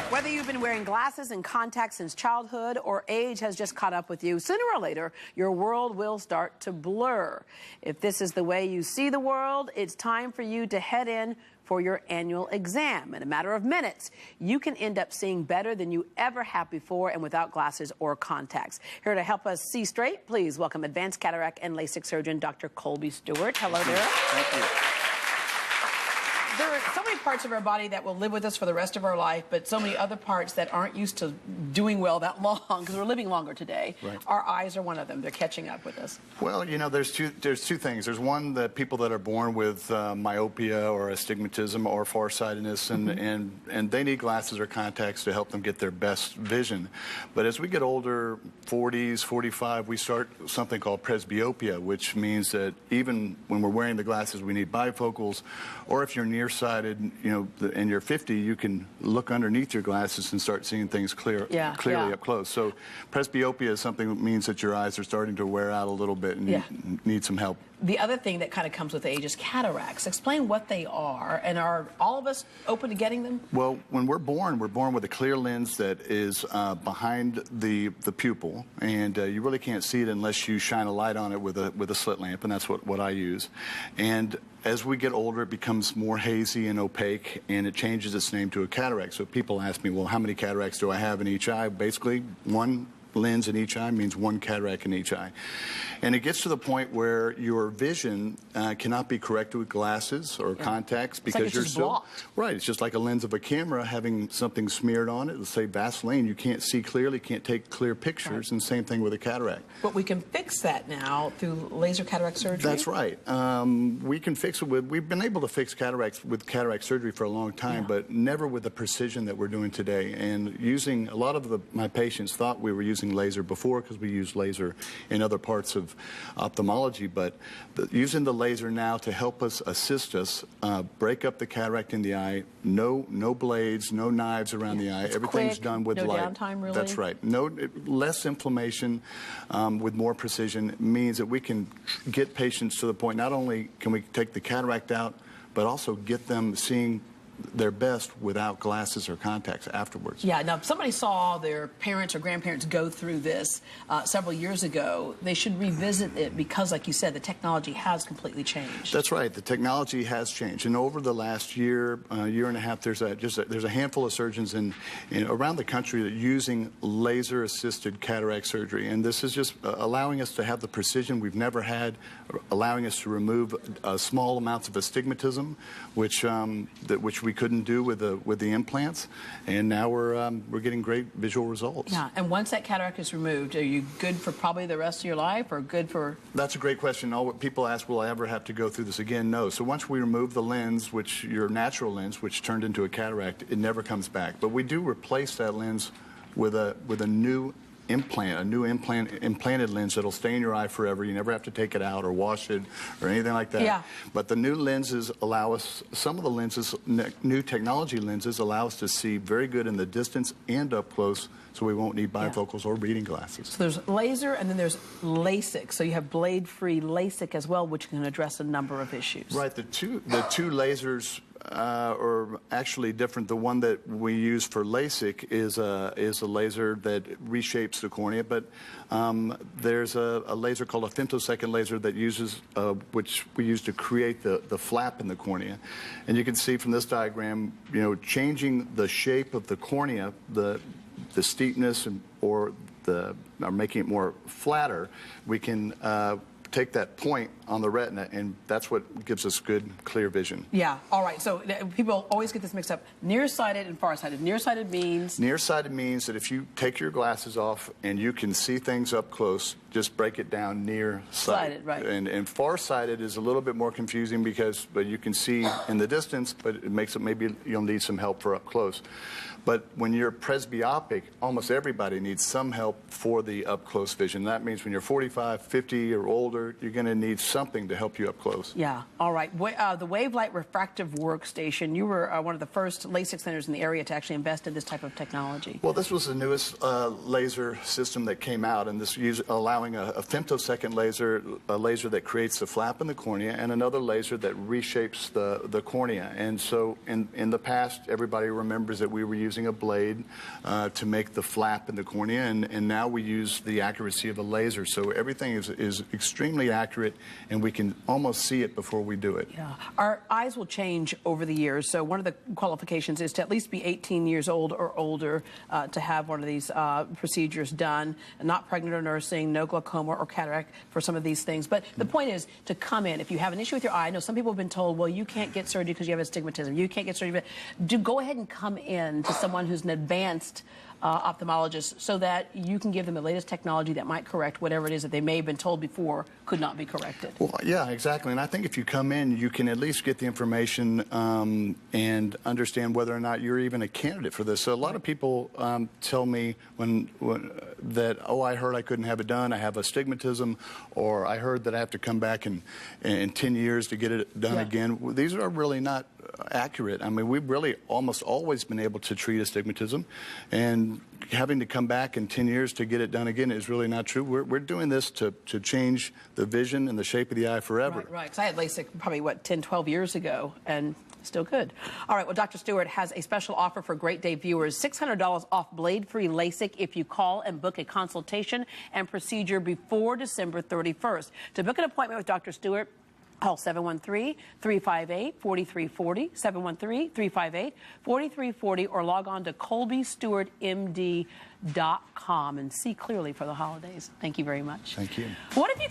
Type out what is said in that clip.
Whether you've been wearing glasses and contacts since childhood or age has just caught up with you, sooner or later, your world will start to blur. If this is the way you see the world, it's time for you to head in for your annual exam. In a matter of minutes, you can end up seeing better than you ever have before and without glasses or contacts. Here to help us see straight, please welcome advanced cataract and LASIK surgeon, Dr. Colby Stewart. Hello there. Thank you. There are so many parts of our body that will live with us for the rest of our life, but so many other parts that aren't used to doing well that long because we're living longer today. Right. Our eyes are one of them. They're catching up with us. Well, you know, there's two things. There's one that people that are born with myopia or astigmatism or farsightedness, and they need glasses or contacts to help them get their best vision. But as we get older, 40s, 45, we start something called presbyopia, which means that even when we're wearing the glasses, we need bifocals, or if you're nearsighted, you know, and you're 50, you can look underneath your glasses and start seeing things clearly up close. So presbyopia is something that means that your eyes are starting to wear out a little bit and you need some help. The other thing that kind of comes with age is cataracts. Explain what they are, and are all of us open to getting them? Well, when we're born with a clear lens that is behind the pupil, and you really can't see it unless you shine a light on it with a slit lamp, and that's what I use. And as we get older, it becomes more hazy and opaque, and it changes its name to a cataract. So people ask me, well, how many cataracts do I have in each eye? Basically, one lens in each eye means one cataract in each eye. And it gets to the point where your vision cannot be corrected with glasses or contacts because like you're still blocked. Right, it's just like a lens of a camera having something smeared on it, let's say Vaseline. You can't see clearly, can't take clear pictures, and same thing with a cataract. But we can fix that now through laser cataract surgery? That's right. We can fix it we've been able to fix cataracts with cataract surgery for a long time, but never with the precision that we're doing today. And using, a lot of my patients thought we were using laser before because we use laser in other parts of ophthalmology, but using the laser now to help us, assist us, break up the cataract in the eye, no blades, no knives around the eye, everything's quick, done with no light. downtime, really? That's right. Less inflammation with more precision means that we can get patients to the point, not only can we take the cataract out, but also get them seeing their best without glasses or contacts afterwards. Yeah, now if somebody saw their parents or grandparents go through this several years ago, they should revisit it because, like you said, the technology has completely changed. That's right. The technology has changed, and over the last year and a half, there's a handful of surgeons around the country that are using laser-assisted cataract surgery, and this is just allowing us to have the precision we've never had, allowing us to remove small amounts of astigmatism, which we couldn't do with the implants, and now we're getting great visual results. Yeah, and once that cataract is removed, are you good for probably the rest of your life, or good for? That's a great question. People ask, will I ever have to go through this again? No. So once we remove the lens, your natural lens, which turned into a cataract, it never comes back. But we do replace that lens with a new implanted lens that'll stay in your eye forever. You never have to take it out or wash it or anything like that. Yeah. But the new lenses allow us, some of the lenses, new technology lenses allow us to see very good in the distance and up close, so we won't need bifocals or reading glasses. So there's laser and then there's LASIK. So you have blade-free LASIK as well, which can address a number of issues. Right. The two lasers are actually different. The one that we use for LASIK is a laser that reshapes the cornea, but there's a laser called a femtosecond laser that uses, which we use to create the flap in the cornea. And you can see from this diagram, you know, changing the shape of the cornea, the steepness or making it more flatter, we can take that point on the retina, and that's what gives us good, clear vision. Yeah, all right. So people always get this mixed up. Nearsighted and farsighted. Nearsighted means? Nearsighted means that if you take your glasses off and you can see things up close, just break it down nearsighted. Right. And farsighted is a little bit more confusing because you can see in the distance, but it makes it maybe you'll need some help for up close. But when you're presbyopic, almost everybody needs some help for the up-close vision. That means when you're 45, 50, or older, laser, you're going to need something to help you up close. Yeah. All right. The Wavelight Refractive Workstation, you were one of the first LASIK centers in the area to actually invest in this type of technology. Well, this was the newest laser system that came out, and this allowing a femtosecond laser, a laser that creates the flap in the cornea, and another laser that reshapes the cornea. And so in the past, everybody remembers that we were using a blade to make the flap in the cornea, and now we use the accuracy of a laser. So everything is extremely accurate, and we can almost see it before we do it. Yeah. Our eyes will change over the years, so one of the qualifications is to at least be 18 years old or older to have one of these procedures done, and not pregnant or nursing, no glaucoma or cataract for some of these things. But the point is to come in. If you have an issue with your eye, I know some people have been told, well, you can't get surgery because you have astigmatism. You can't get surgery. Do go ahead and come in to someone who's an advanced ophthalmologist so that you can give them the latest technology that might correct whatever it is that they may have been told before could not be corrected. Well, yeah, exactly. And I think if you come in, you can at least get the information and understand whether or not you're even a candidate for this. So a lot of people tell me that, oh, I heard I couldn't have it done, I have astigmatism, or I heard that I have to come back in 10 years to get it done again. These are really not accurate. I mean, we've really almost always been able to treat astigmatism, and having to come back in 10 years to get it done again is really not true. We're doing this to change the vision and the shape of the eye forever. Right, because I had LASIK probably, 10, 12 years ago, and still good. All right, well, Dr. Stewart has a special offer for Great Day viewers, $600 off blade-free LASIK if you call and book a consultation and procedure before December 31st. To book an appointment with Dr. Stewart, call 713-358-4340, 713-358-4340, or log on to colbystewartmd.com and see clearly for the holidays. Thank you very much. Thank you. What if you